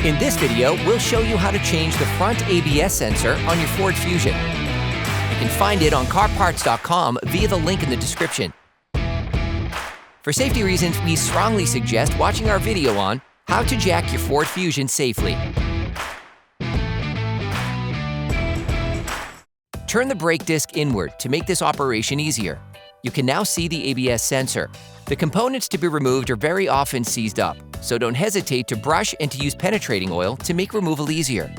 In this video, we'll show you how to change the front ABS sensor on your Ford Fusion. You can find it on CarParts.com via the link in the description. For safety reasons, we strongly suggest watching our video on how to jack your Ford Fusion safely. Turn the brake disc inward to make this operation easier. You can now see the ABS sensor. The components to be removed are very often seized up, so don't hesitate to brush and to use penetrating oil to make removal easier.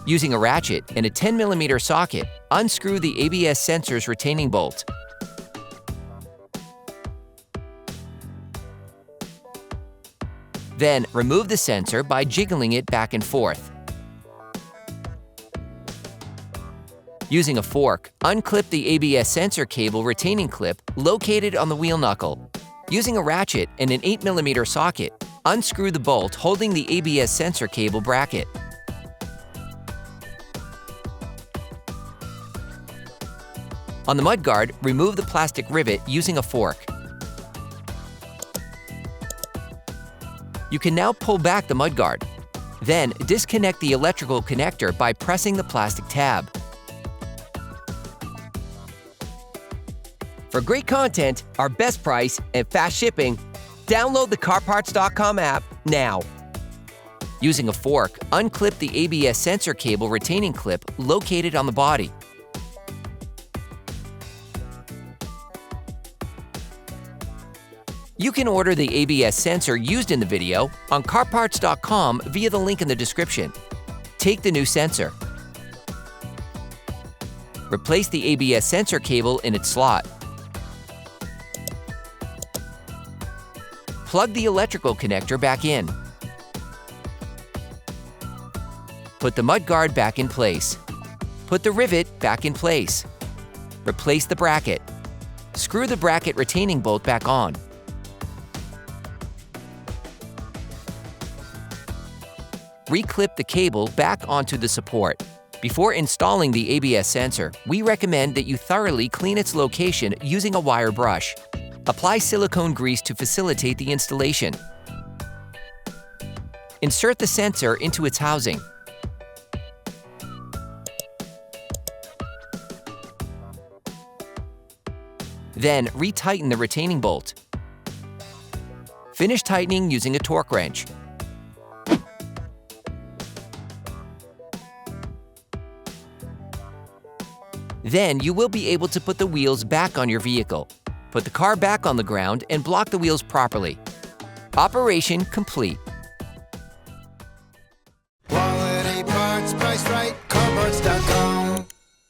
Using a ratchet and a 10mm socket, unscrew the ABS sensor's retaining bolt. Then, remove the sensor by jiggling it back and forth. Using a fork, unclip the ABS sensor cable retaining clip located on the wheel knuckle. Using a ratchet and an 8mm socket, unscrew the bolt holding the ABS sensor cable bracket. On the mudguard, remove the plastic rivet using a fork. You can now pull back the mudguard. Then, disconnect the electrical connector by pressing the plastic tab. For great content, our best price, and fast shipping, download the CarParts.com app now. Using a fork, unclip the ABS sensor cable retaining clip located on the body. You can order the ABS sensor used in the video on CarParts.com via the link in the description. Take the new sensor. Replace the ABS sensor cable in its slot. Plug the electrical connector back in. Put the mudguard back in place. Put the rivet back in place. Replace the bracket. Screw the bracket retaining bolt back on. Reclip the cable back onto the support. Before installing the ABS sensor, we recommend that you thoroughly clean its location using a wire brush. Apply silicone grease to facilitate the installation. Insert the sensor into its housing. Then, retighten the retaining bolt. Finish tightening using a torque wrench. Then, you will be able to put the wheels back on your vehicle. Put the car back on the ground and block the wheels properly. Operation complete.